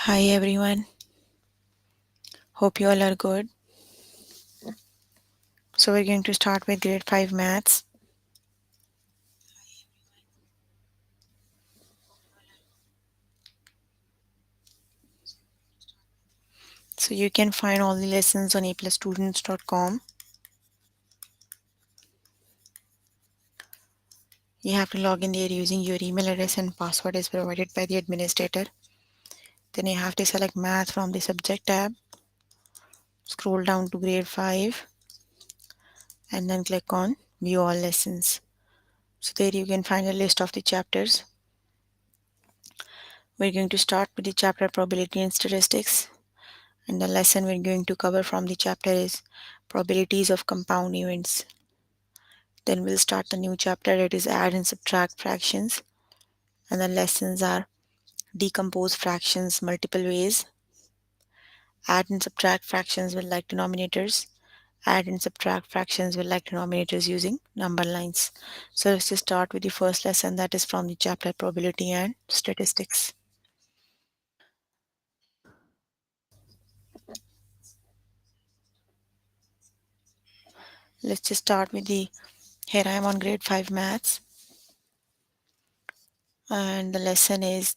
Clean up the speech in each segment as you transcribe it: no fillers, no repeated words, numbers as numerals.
Hi everyone, hope you all are good. So, we're going to start with grade 5 maths. So, you can find all the lessons on aplusstudents.com. You have to log in there using your email address and password is provided by the administrator. Then, you have to select math from the subject tab, scroll down to grade 5, and then click on view all lessons. So, there you can find a list of the chapters. We're going to start with the chapter probability and statistics. And the lesson we're going to cover from the chapter is probabilities of compound events. Then we'll start the new chapter. It is add and subtract fractions. And the lessons are decompose fractions multiple ways, add and subtract fractions with like denominators, add and subtract fractions with like denominators using number lines. So let's just start with the first lesson, that is from the chapter probability and statistics. Let's just start with the, here I am on grade 5 maths, and the lesson is,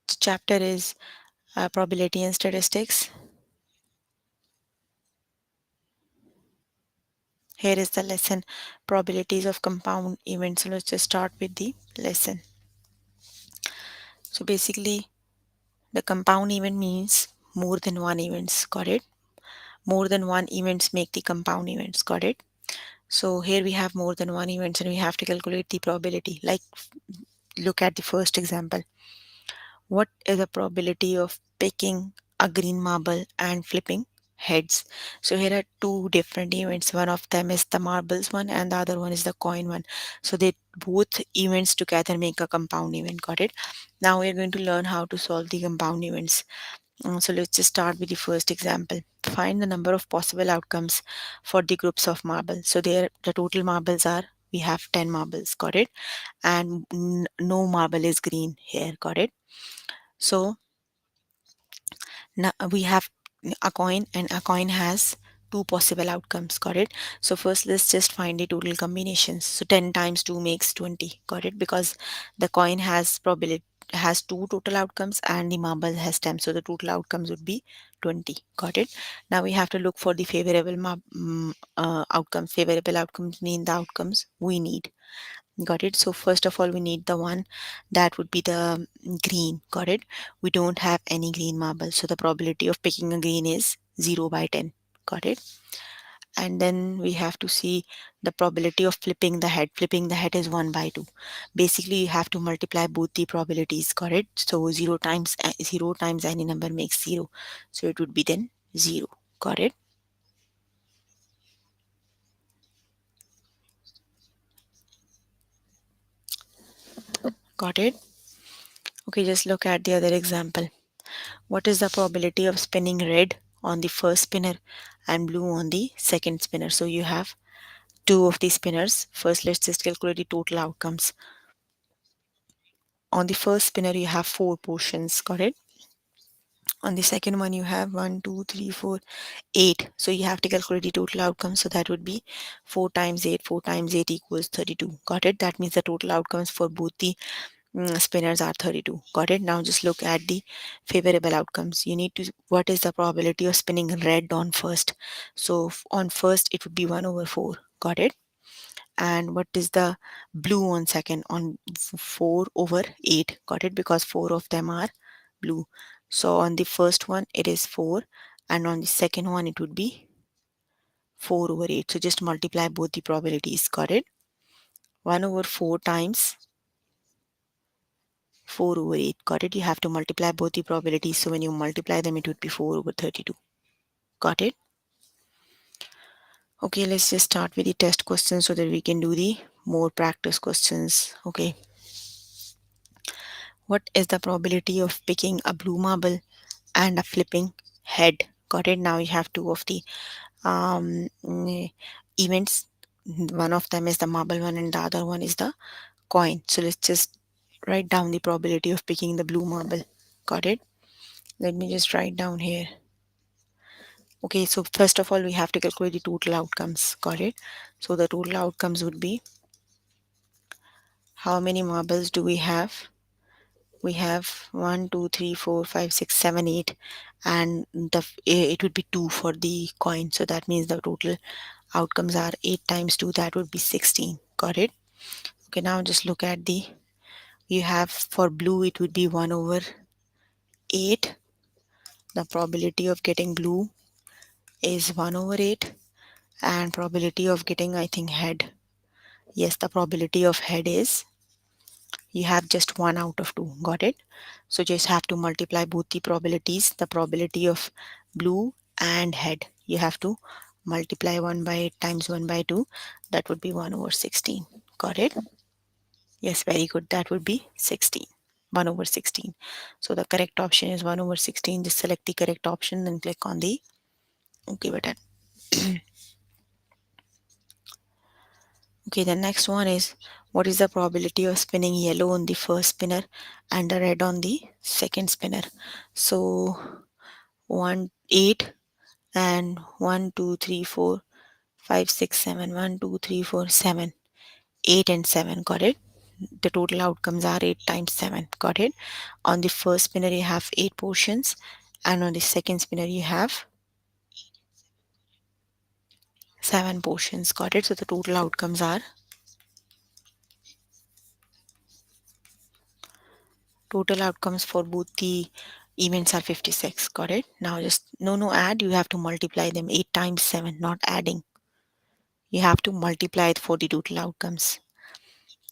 the chapter is probability and statistics. Here is the lesson, probabilities of compound events. So let's just start with the lesson. So basically, the compound event means more than one events. Got it? More than one events make the compound events. Got it? So here we have more than one events and we have to calculate the probability. Like, look at the first example. What is the probability of picking a green marble and flipping heads? So here are two different events. One of them is the marbles one and the other one is the coin one. So they both events together make a compound event. Got it? Now we're going to learn how to solve the compound events. So let's just start with the first example. Find the number of possible outcomes for the groups of marbles. So there the total marbles are, we have 10 marbles. Got it? And no marble is green here. Got it? So now we have a coin and a coin has two possible outcomes. Got it? So first let's just find the total combinations. So 10 times 2 makes 20. Got it? Because the coin has probability, has two total outcomes and the marble has 10, so the total outcomes would be 20. Got it? Now we have to look for the favorable outcomes. Favorable outcomes mean the outcomes we need. Got it? So first of all, we need the one that would be the green. Got it? We don't have any green marble. So the probability of picking a green is 0 by 10. Got it? And then we have to see the probability of flipping the head. Flipping the head is 1 by 2. Basically, you have to multiply both the probabilities. Got it? So 0 times any number makes 0. So it would be then 0. Got it? Got it? Okay, just look at the other example. What is the probability of spinning red on the first spinner and blue on the second spinner? So you have two of the spinners. First, let's just calculate the total outcomes. On the first spinner, you have four portions. Got it? On the second one, you have one, two, three, four, eight. So you have to calculate the total outcomes. So that would be 4 times 8. 4 times 8 equals 32. Got it? That means the total outcomes for both the spinners are 32. Got it? Now just look at the favorable outcomes. You need to, what is the probability of spinning red on first? So on first, it would be 1 over 4. Got it? And what is the blue on second? On 4 over 8. Got it? Because 4 of them are blue. So on the first one, it is 4. And on the second one, it would be 4 over 8. So just multiply both the probabilities. Got it? 1 over 4 times 4 over 8. Got it? You have to multiply both the probabilities. So when you multiply them, it would be 4 over 32. Got it? Okay, let's just start with the test questions so that we can do the more practice questions. Okay. What is the probability of picking a blue marble and a flipping head? Got it? Now you have two of the events. One of them is the marble one and the other one is the coin. So let's just write down the probability of picking the blue marble. Got it? Let me just write down here. Okay, so first of all, we have to calculate the total outcomes. Got it? So the total outcomes would be, how many marbles do we have? We have 1, 2, 3, 4, 5, 6, 7, 8, and it would be 2 for the coin. So that means the total outcomes are 8 times 2, that would be 16. Got it? Okay, now just look at the, you have for blue, it would be 1 over 8. The probability of getting blue is 1 over 8, and probability of getting, I think, head. Yes, the probability of head is, you have just 1 out of 2. Got it? So just have to multiply both the probabilities, the probability of blue and head. You have to multiply 1 by 8 times 1 by 2. That would be 1 over 16. Got it? Yes, very good. That would be 16. 1 over 16. So the correct option is 1 over 16. Just select the correct option and click on the OK button. Okay, the next one is, what is the probability of spinning yellow on the first spinner and the red on the second spinner? So 1, 8, and 1, 2, 3, 4, 5, 6, 7. 1, 2, 3, 4, 7. 8 and 7. Got it? The total outcomes are 8 times 7. Got it? On the first spinner, you have 8 portions, and on the second spinner, you have 7 portions. Got it? So the total outcomes are, total outcomes for both the events are 56. Got it? Now just, no add, you have to multiply them. 8 times 7, not adding. You have to multiply it for the total outcomes.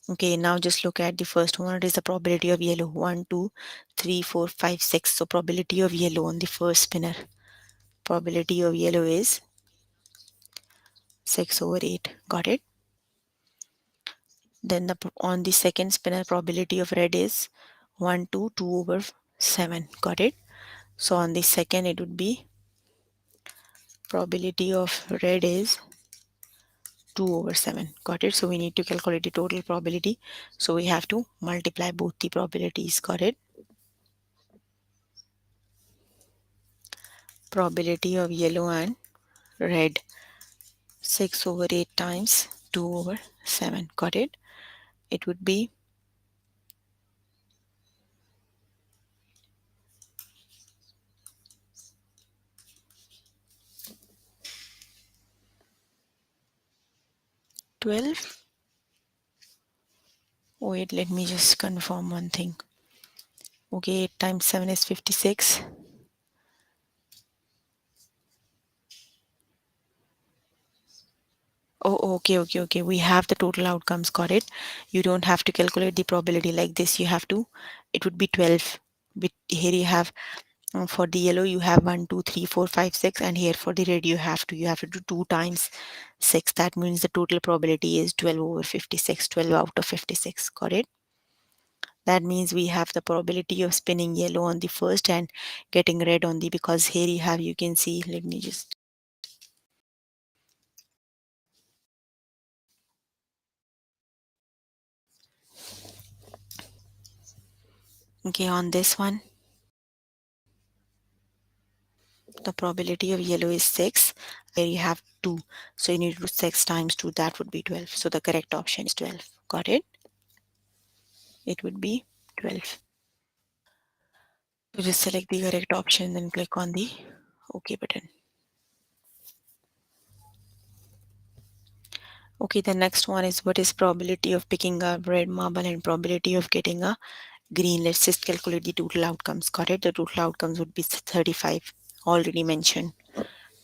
Okay, now just look at the first one. It is the probability of yellow. 1, 2, 3, 4, 5, 6. So probability of yellow on the first spinner. Probability of yellow is 6 over 8. Got it? Then on the second spinner, probability of red is 1, 2, 2 over 7. Got it? So on the second, it would be, probability of red is 2 over 7. Got it? So we need to calculate the total probability. So we have to multiply both the probabilities. Got it? Probability of yellow and red, 6 over 8 times 2 over 7. Got it? It would be 12. Wait, let me just confirm one thing. Okay, 8 times 7 is 56. Oh, okay. We have the total outcomes. Got it? You don't have to calculate the probability like this. You have to, it would be 12. But here you have, for the yellow, you have 1, 2, 3, 4, 5, 6. And here for the red, you have to do 2 times 6. That means the total probability is 12 over 56, 12 out of 56. Got it? That means we have the probability of spinning yellow on the first and getting red on the, because here you have, you can see, let me just, okay, on this one, the probability of yellow is 6. Here you have 2. So you need to do 6 times 2, that would be 12. So the correct option is 12. Got it? It would be 12. So just select the correct option, then click on the OK button. Okay, the next one is, what is probability of picking a red marble and probability of getting a green? Let's just calculate the total outcomes. Got it? The total outcomes would be 35. Already mentioned.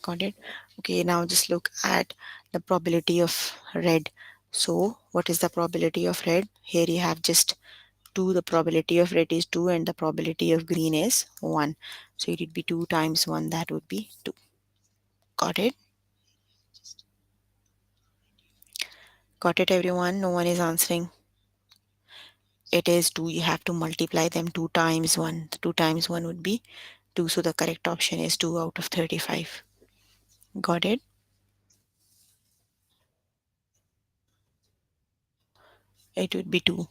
Got it? Okay, now just look at the probability of red. So what is the probability of red? Here you have just 2. The probability of red is 2 and the probability of green is 1. So it would be 2 times 1. That would be 2. Got it? Got it, everyone? No one is answering. It is 2. You have to multiply them 2 times 1. 2 times 1 would be 2. So the correct option is 2 out of 35. Got it? It would be 2.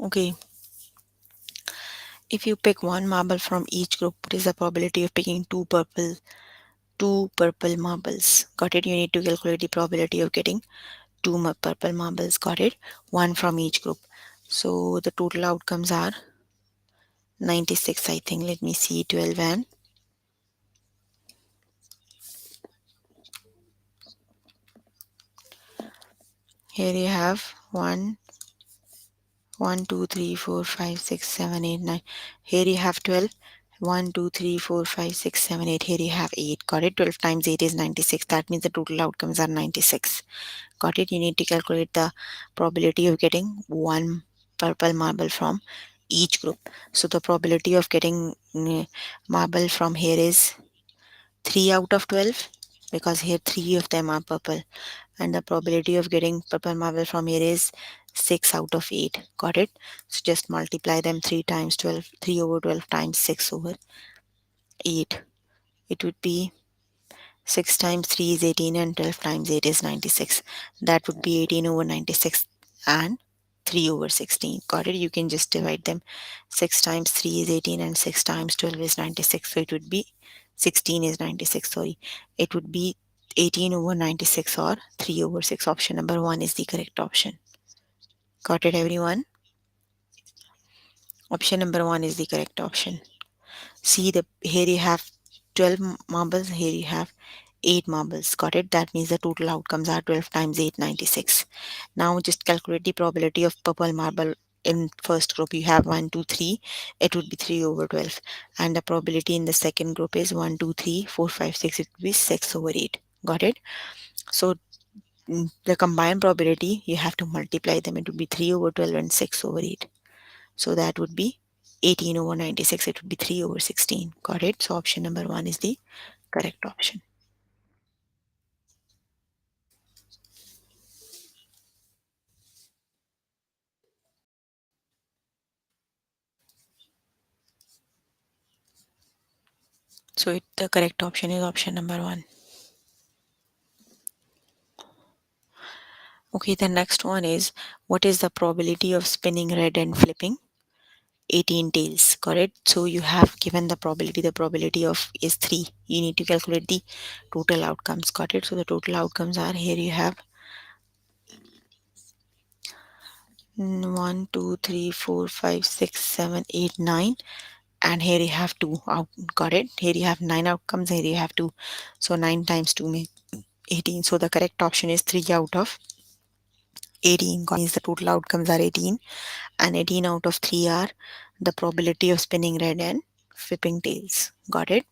Okay, if you pick one marble from each group, what is the probability of picking two purple marbles? Got it? You need to calculate the probability of getting purple marbles. Got it? One from each group. So the total outcomes are 96, I think. Let me see, 12 and here you have 1, 1, 2, 3, 4, 5, 6, 7, 8, 9. Here you have 12. 1, 2, 3, 4, 5, 6, 7, 8. Here you have 8. Got it? 12 times 8 is 96. That means the total outcomes are 96. Got it? You need to calculate the probability of getting one purple marble from each group. So the probability of getting marble from here is 3 out of 12 because here 3 of them are purple, and the probability of getting purple marble from here is 6 out of 8. Got it? So just multiply them 3 times 12, 3 over 12 times 6 over 8. It would be 6 times 3 is 18 and 12 times 8 is 96. That would be 18 over 96 and 3 over 16. Got it? You can just divide them. 6 times 3 is 18 and 6 times 12 is 96. So it would be 16 is 96. Sorry. It would be 18 over 96 or 3 over 6. Option number 1 is the correct option. Got it, everyone? Option number 1 is the correct option. See, the here you have 12 marbles, here you have 8 marbles. Got it? That means the total outcomes are 12 times 8, 96. Now just calculate the probability of purple marble in first group. You have 1, 2, 3. It would be 3 over 12. And the probability in the second group is 1, 2, 3, 4, 5, 6. It would be 6 over 8. Got it? So the combined probability, you have to multiply them. It would be 3 over 12 and 6 over 8. So that would be 18 over 96. It would be 3 over 16. Got it? So option number 1 is the correct option. So the correct option is option number 1. Okay, the next one is, what is the probability of spinning red and flipping 18 tails? Correct. So you have given the probability. The probability of is 3. You need to calculate the total outcomes. Got it? So the total outcomes are, here you have 1, 2, 3, 4, 5, 6, 7, 8, 9. And here you have 2 out. Got it? Here you have 9 outcomes. Here you have 2. So 9 times 2 makes 18. So the correct option is 3 out of 18. Means the total outcomes are 18. And 18 out of 3 are the probability of spinning red and flipping tails. Got it?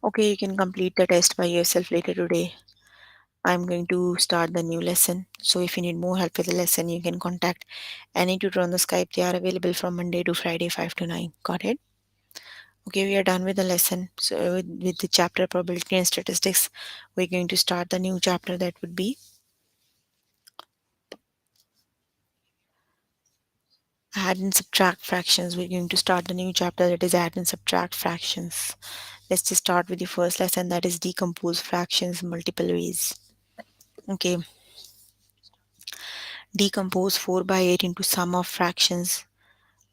Okay, you can complete the test by yourself later today. I'm going to start the new lesson. So if you need more help with the lesson, you can contact any tutor on the Skype. They are available from Monday to Friday, 5 to 9. Got it? Okay, we are done with the lesson. So with the chapter probability and statistics, we're going to start the new chapter that would be add and subtract fractions. We're going to start the new chapter that is add and subtract fractions. Let's just start with the first lesson, that is decompose fractions multiple ways. Okay, decompose 4 by 8 into sum of fractions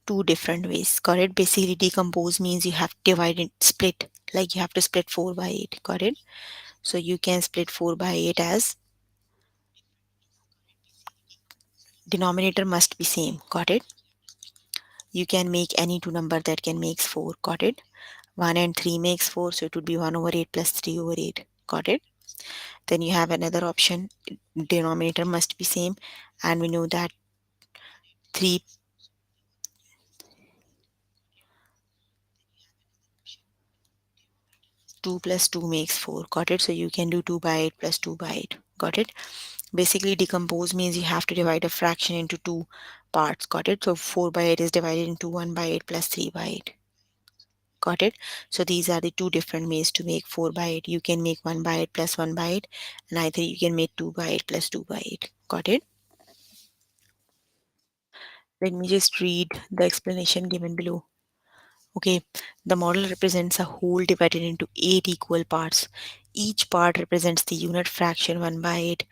two different ways. Got it? Basically, decompose means you have divided, split, like you have to split 4 by 8. Got it? So you can split 4 by 8 as denominator must be same. Got it? You can make any two number that can makes 4. Got it? 1 and 3 makes 4, so it would be 1 over 8 plus 3 over 8. Got it? Then you have another option, denominator must be same, and we know that 3 2 plus 2 makes 4. Got it? So you can do 2 by 8 plus 2 by 8. Got it? Basically, decompose means you have to divide a fraction into two parts. Got it? So 4 by 8 is divided into 1 by 8 plus 3 by 8. Got it? So these are the two different ways to make 4 by 8. You can make 1 by 8 plus 1 by 8, and either you can make 2 by 8 plus 2 by 8. Got it? Let me just read the explanation given below. Okay, the model represents a whole divided into 8 equal parts. Each part represents the unit fraction 1 by 8,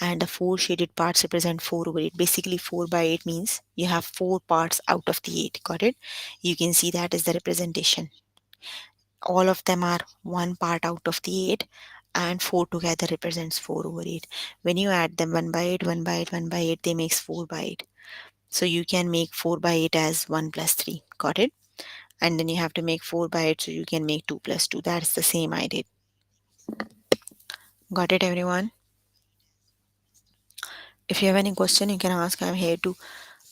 and the 4 shaded parts represent 4 over 8. Basically, 4 by 8 means you have 4 parts out of the 8. Got it? You can see that is the representation. All of them are 1 part out of the 8, and 4 together represents 4 over 8. When you add them 1 by 8, 1 by 8, 1 by 8, they makes 4 by 8. So you can make 4 by 8 as 1 plus 3. Got it? And then you have to make 4 by 8, so you can make 2 plus 2. That's the same I did. Got it, everyone? If you have any question, you can ask. I'm here to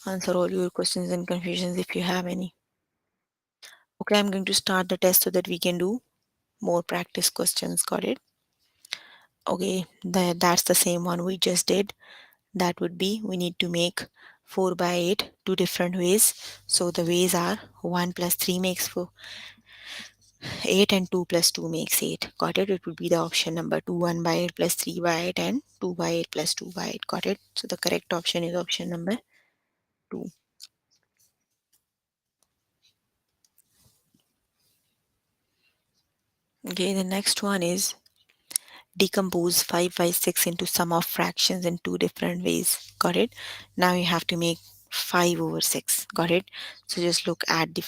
answer all your questions and confusions if you have any. Okay, I'm going to start the test so that we can do more practice questions. Got it? Okay, that's the same one we just did. That would be we need to make 4 by 8 two different ways. So the ways are 1 plus 3 makes 4, 8, and 2 plus 2 makes 8. Got it? It would be the option number 2. 1 by 8 plus 3 by 8 and 2 by 8 plus 2 by 8. Got it? So the correct option is option number 2. Okay, the next one is decompose 5 by 6 into sum of fractions in two different ways. Got it? Now you have to make 5 over 6. Got it? So just look at the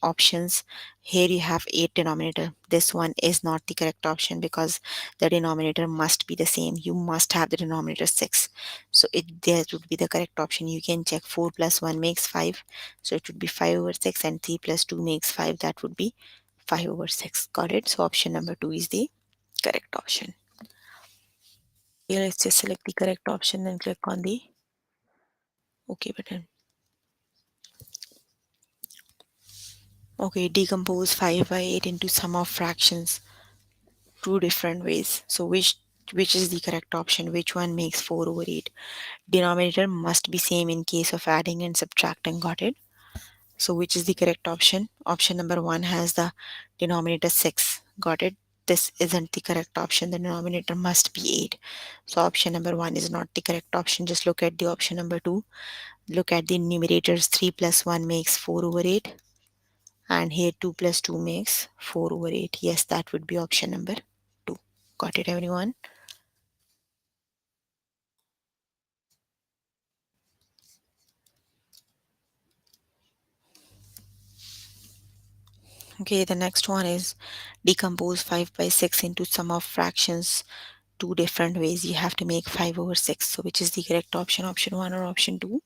options. Here you have 8 denominator. This one is not the correct option because the denominator must be the same. You must have the denominator 6. So there would be the correct option. You can check 4 plus 1 makes 5. So it would be 5 over 6, and 3 plus 2 makes 5. That would be 5 over 6. Got it? So option number 2 is the correct option. Here, let's just select the correct option and click on the OK button. Okay, decompose 5 by 8 into sum of fractions two different ways. So which is the correct option? Which one makes 4 over 8? Denominator must be same in case of adding and subtracting. Got it? So which is the correct option? Option number 1 has the denominator 6. Got it? This isn't the correct option. The denominator must be 8. So option number 1 is not the correct option. Just look at the option number 2. Look at the numerators. 3 plus 1 makes 4 over 8. And here 2 plus 2 makes 4 over 8. Yes, that would be option number 2. Got it, everyone? Okay, the next one is decompose 5 by 6 into sum of fractions two different ways. You have to make 5 over 6. So which is the correct option? Option 1 or option 2?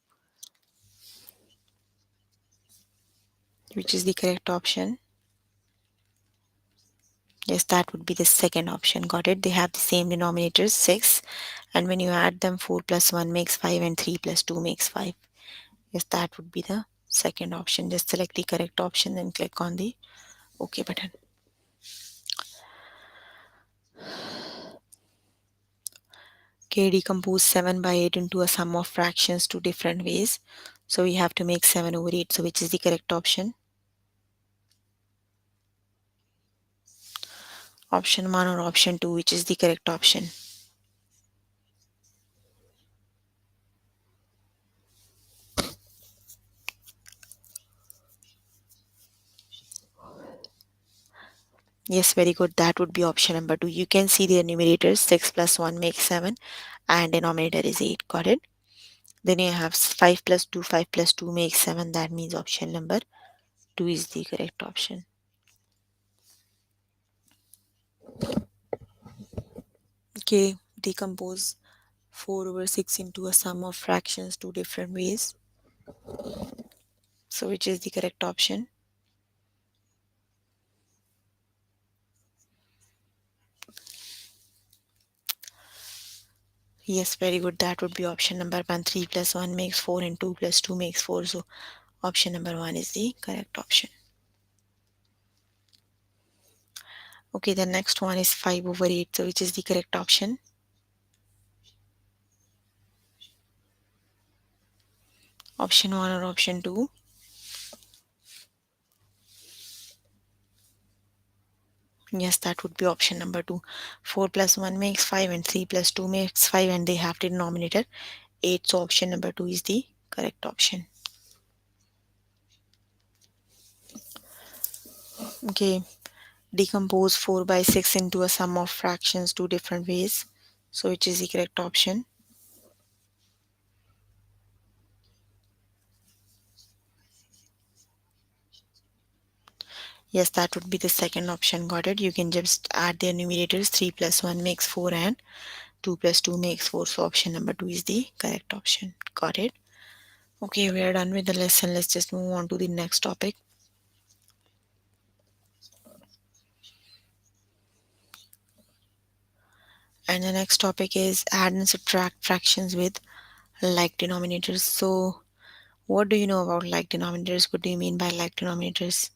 Which is the correct option? Yes, that would be the second option. Got it? They have the same denominators, 6. And when you add them, 4 plus 1 makes 5 and 3 plus 2 makes 5. Yes, that would be the second option. Just select the correct option and click on the OK button. Okay, decompose 7 by 8 into a sum of fractions two different ways. So we have to make 7 over 8. So which is the correct option? Option 1 or option 2, which is the correct option? Yes, very good. That would be option number 2. You can see the numerators 6 plus 1 makes 7 and denominator is 8. Got it? Then you have 5 plus 2, 5 plus 2 makes 7. That means option number 2 is the correct option. Okay, decompose 4 over 6 into a sum of fractions two different ways. So which is the correct option? Yes, very good. That would be option number 1. 3 plus 1 makes 4 and 2 plus 2 makes 4. So option number 1 is the correct option. Okay, the next one is 5 over 8. So which is the correct option? Option 1 or option 2? Yes, that would be option number 2. 4 plus 1 makes 5 and 3 plus 2 makes 5, and they have the denominator 8. So option number 2 is the correct option. Okay, decompose 4 by 6 into a sum of fractions two different ways. So which is the correct option? Yes, that would be the second option. Got it. You can just add their numerators. 3 plus 1 makes 4 and 2 plus 2 makes 4. So option number 2 is the correct option. Got it. Okay, we are done with the lesson. Let's just move on to the next topic. And the next topic is add and subtract fractions with like denominators. So what do you know about like denominators? What do you mean by like denominators?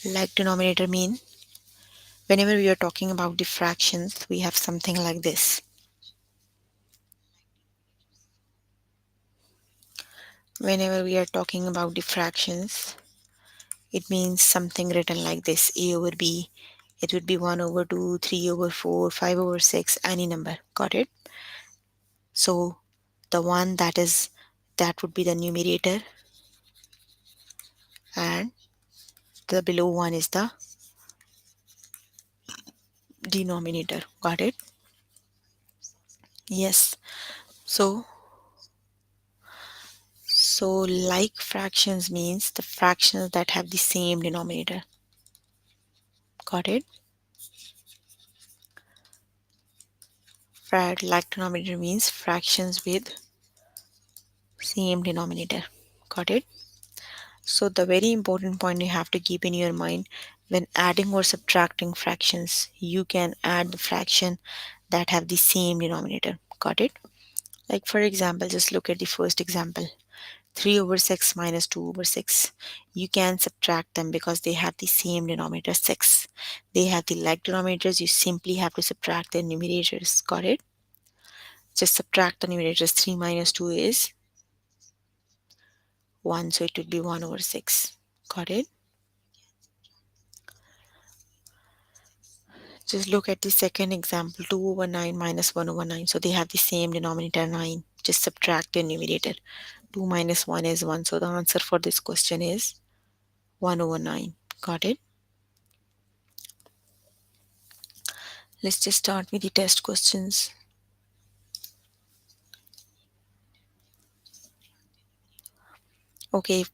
Like denominator mean whenever we are talking about the fractions, we have something like this. Whenever we are talking about the fractions, it means something written like this: a over b. It would be 1 over 2, 3 over 4, 5 over 6, any number. Got it? So the one that would be the numerator, and the below one is the denominator. Got it? Yes. So like fractions means the fractions that have the same denominator. Got it? Like denominator means fractions with same denominator. Got it? So the very important point you have to keep in your mind, when adding or subtracting fractions, you can add the fraction that have the same denominator. Got it? Like for example, just look at the first example. 3 over 6 minus 2 over 6. You can subtract them because they have the same denominator, 6. They have the like denominators. You simply have to subtract their numerators. Got it? Just subtract the numerators. 3 minus 2 is 1. So it would be 1 over 6. Got it? Just look at the second example. 2 over 9 minus 1 over 9. So they have the same denominator, 9. Just subtract their numerator. 2 minus 1 is 1. So the answer for this question is 1 over 9. Got it? Let's just start with the test questions. Okay,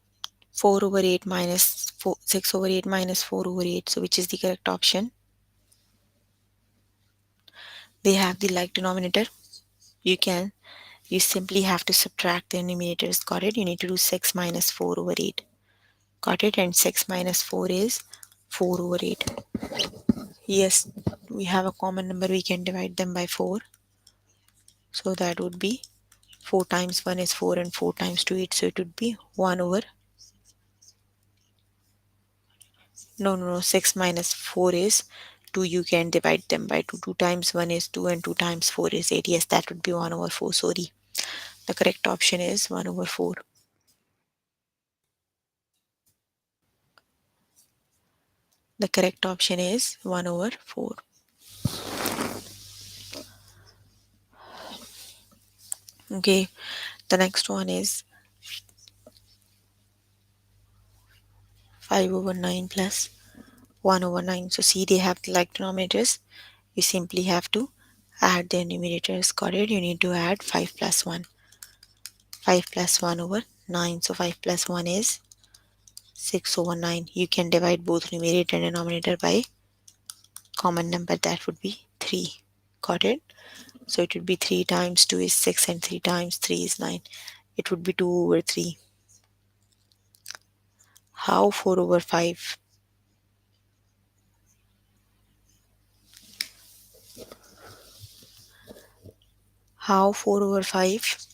4 over 8 minus 4, 6 over 8 minus 4 over 8. So which is the correct option? They have the like denominator. You simply have to subtract their numerators. Got it? You need to do 6 minus 4 over 8. Got it? And 6 minus 4 is 4 over 8. Yes, we have a common number. We can divide them by 4. So that would be 4 times 1 is 4 and 4 times 2 8. So it would be 1 over. No. 6 minus 4 is 2. You can divide them by 2. 2 times 1 is 2 and 2 times 4 is 8. Yes, that would be 1 over 4. Sorry. The correct option is 1 over 4. The correct option is 1 over 4. Okay. The next one is 5 over 9 plus 1 over 9. So see, they have the like denominators. You simply have to add their numerators. Got it? You need to add 5 plus 1. 5 plus 1 over 9. So 5 plus 1 is 6 over 9. You can divide both numerator and denominator by common number. That would be 3. Got it? So it would be 3 times 2 is 6 and 3 times 3 is 9. It would be 2 over 3. How 4 over 5? How 4 over 5?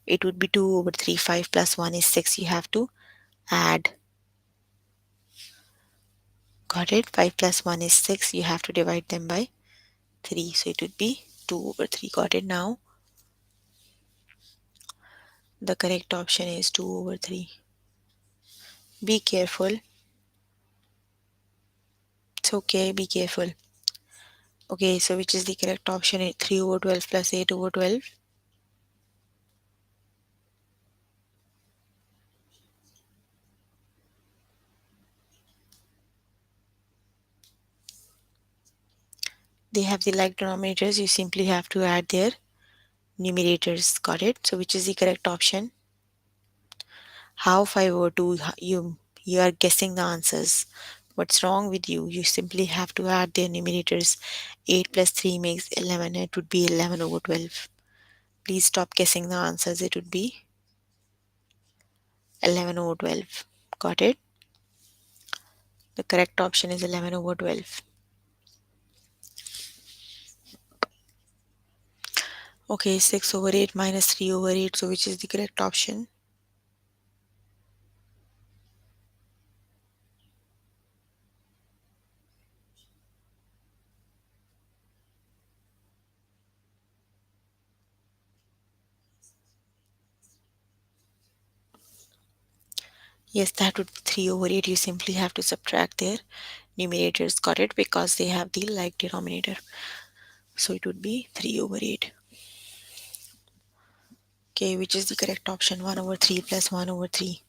It would be 2 over 3. 5 plus 1 is 6. You have to add. Got it? 5 plus 1 is 6. You have to divide them by 3. So it would be 2 over 3. Got it now? The correct option is 2 over 3. Be careful. It's okay. Be careful. Okay, so which is the correct option? 3 over 12 plus 8 over 12. They have the like denominators. You simply have to add their numerators. Got it? So which is the correct option? How 5 over 2? You are guessing the answers. What's wrong with you? You simply have to add their numerators. 8 plus 3 makes 11. It would be 11 over 12. Please stop guessing the answers. It would be 11 over 12. Got it? The correct option is 11 over 12. Okay, 6 over 8 minus 3 over 8. So which is the correct option? Yes, that would be 3 over 8. You simply have to subtract their numerators. Got it? Because they have the like denominator. So it would be 3 over 8. Okay, which is the correct option? 1 over 3 plus 1 over 3.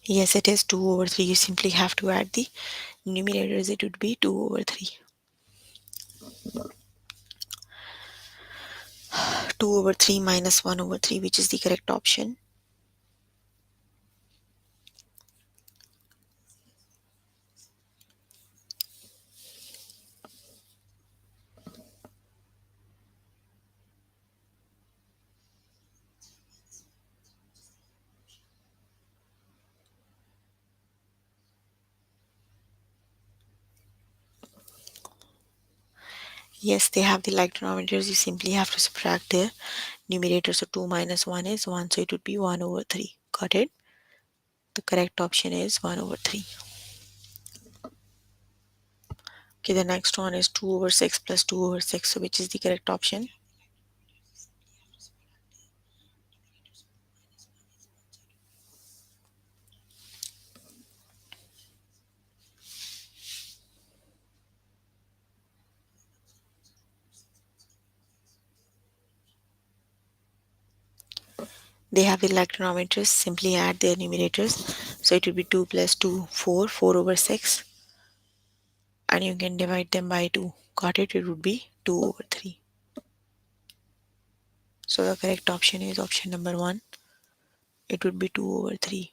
Yes, it is 2 over 3. You simply have to add the numerators. It would be 2 over 3. 2 over 3 minus 1 over 3, which is the correct option? Yes, they have the like denominators. You simply have to subtract their numerators. So 2 minus 1 is 1. So it would be 1 over 3. Got it? The correct option is 1 over 3. Okay, the next one is 2 over 6 plus 2 over 6. So which is the correct option? They have the like denominators. Simply add their numerators. So it would be 2 plus 2, 4. 4 over 6. And you can divide them by 2. Got it? It would be 2 over 3. So the correct option is option number 1. It would be 2 over 3.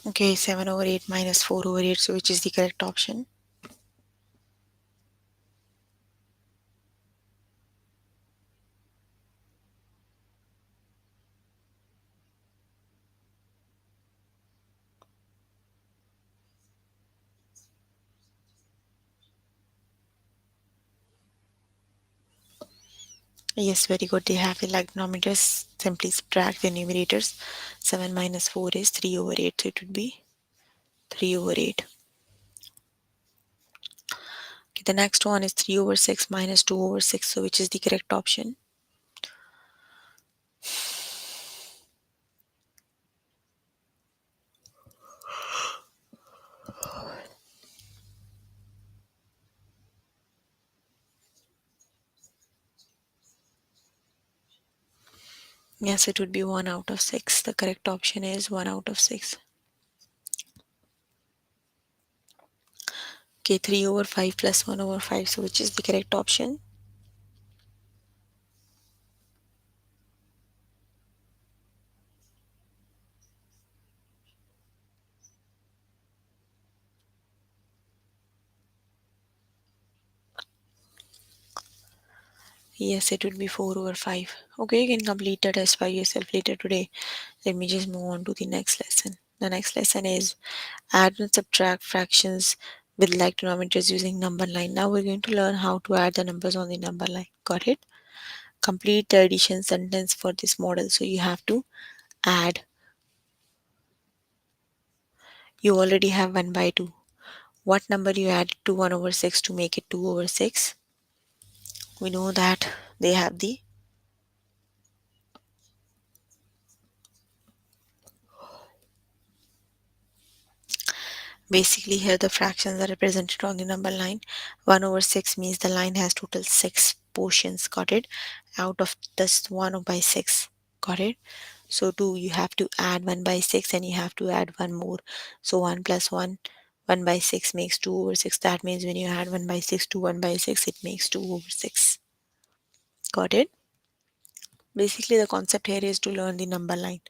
Okay, 7 over 8 minus 4 over 8. So which is the correct option? Yes, very good. They have the like denominators. Simply subtract the numerators. 7 minus 4 is 3 over 8. So it would be 3 over 8. Okay, the next one is 3 over 6 minus 2 over 6. So which is the correct option? Yes, it would be 1 out of 6. The correct option is 1 out of 6. Okay, 3 over 5 plus 1 over 5. So which is the correct option? Yes, it would be 4 over 5. Okay, you can complete the test by yourself later today. Let me just move on to the next lesson. The next lesson is add and subtract fractions with like denominators using number line. Now we're going to learn how to add the numbers on the number line. Got it? Complete the addition sentence for this model. So you have to add You already have 1 by 2. What number you add to 1 over 6 to make it 2 over 6? We know that they have the, basically here the fractions are represented on the number line. 1 over 6 means the line has total 6 portions, got it? Out of this 1 by 6, got it? So 2, you have to add 1 by 6 and you have to add 1 more. So 1 plus 1, 1 by 6 makes 2 over 6. That means when you add 1 by 6 to 1 by 6, it makes 2 over 6. Got it? Basically, the concept here is to learn the number line.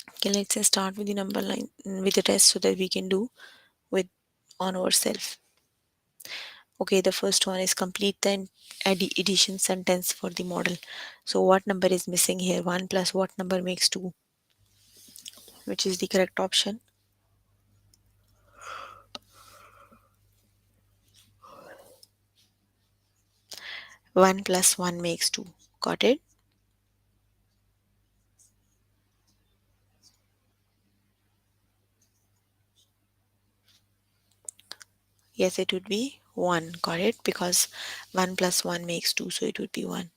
Okay, let's just start with the number line with the test so that we can do with on ourselves. Okay, the first one is complete the addition sentence for the model. So what number is missing here? 1 plus what number makes 2? Which is the correct option? 1 plus 1 makes 2. Got it? Yes, it would be 1. Got it? Because 1 plus 1 makes 2, so it would be 1.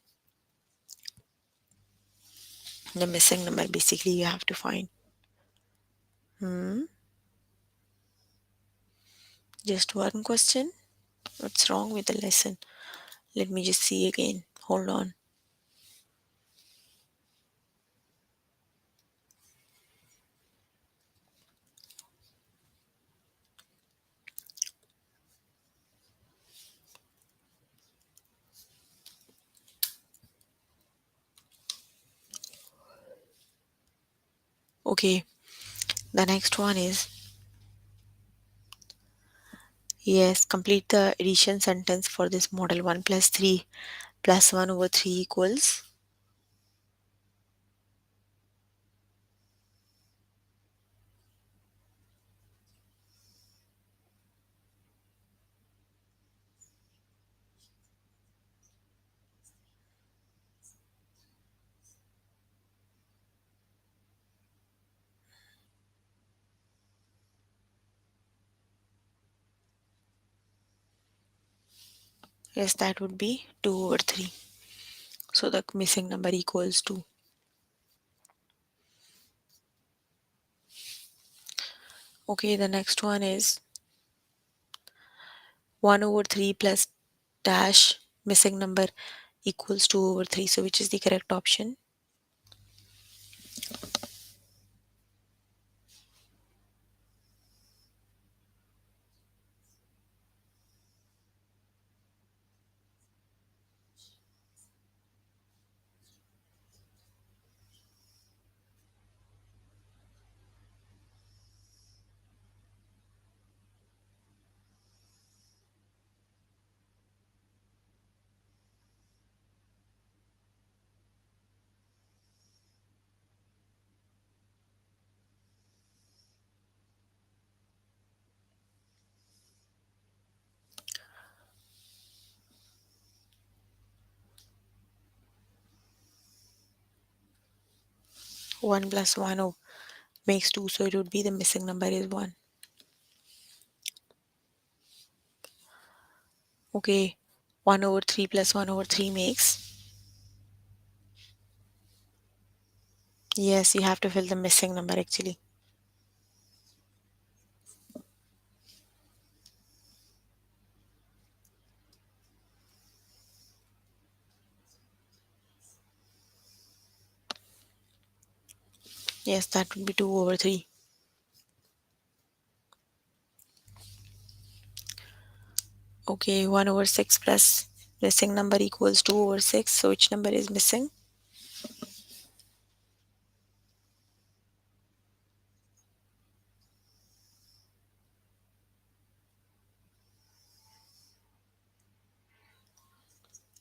The missing number basically you have to find. Hmm? Just one question? What's wrong with the lesson? Let me just see again. Hold on. Okay, the next one is, yes, complete the addition sentence for this model. 1 plus 3 plus 1 over 3 equals. Yes, that would be 2 over 3. So the missing number equals 2. Okay, the next one is 1 over 3 plus dash missing number equals 2 over 3. So which is the correct option? One plus one makes 2, so it would be the missing number is 1. Okay, 1 over 3 plus 1 over 3 makes. Yes, you have to fill the missing number actually. Yes, that would be 2 over 3. Okay, 1 over 6 plus missing number equals 2 over 6. So which number is missing?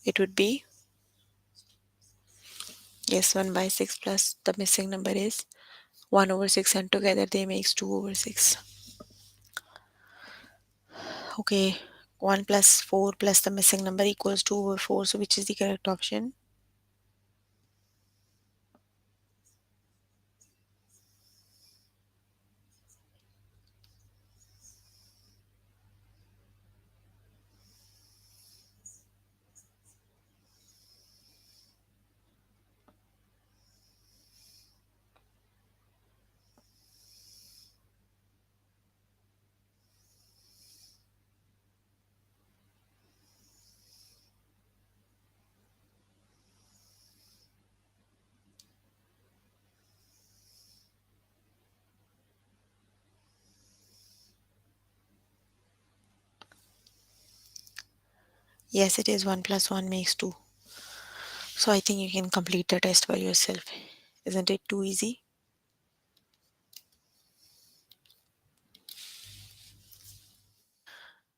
It would be, yes, 1 by 6 plus the missing number is 1 over 6 and together they makes 2 over 6. Okay, 1 plus 4 plus the missing number equals 2 over 4. So which is the correct option? Yes, it is 1 plus 1 makes 2. So I think you can complete the test by yourself. Isn't it too easy?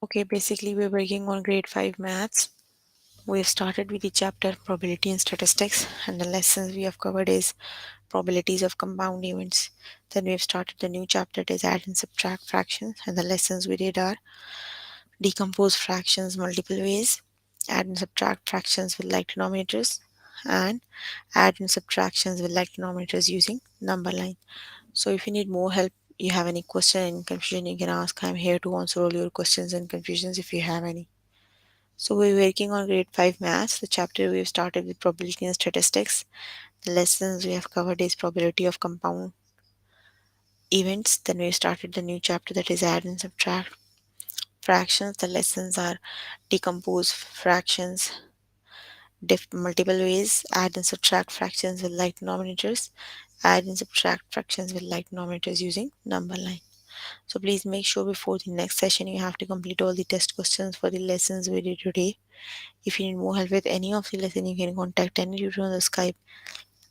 Okay, basically we're working on grade 5 maths. We've started with the chapter probability and statistics, and the lessons we have covered is probabilities of compound events. Then we've started the new chapter, it is add and subtract fractions, and the lessons we did are decompose fractions multiple ways, add and subtract fractions with like denominators, and add and subtractions with like denominators using number line. So if you need more help, you have any question and confusion, you can ask. I'm here to answer all your questions and confusions if you have any. So we're working on grade 5 maths. The chapter we've started with probability and statistics. The lessons we have covered is probability of compound events. Then we started the new chapter, that is add and subtract fractions. The lessons are decompose fractions multiple ways, add and subtract fractions with like denominators, add and subtract fractions with like denominators using number line. So please make sure before the next session you have to complete all the test questions for the lessons we did today. If you need more help with any of the lesson, you can contact any tutor on the Skype.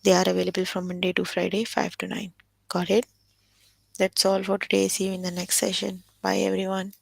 They are available from Monday to Friday, 5 to 9. Got it? That's all for today. See you in the next session. Bye everyone.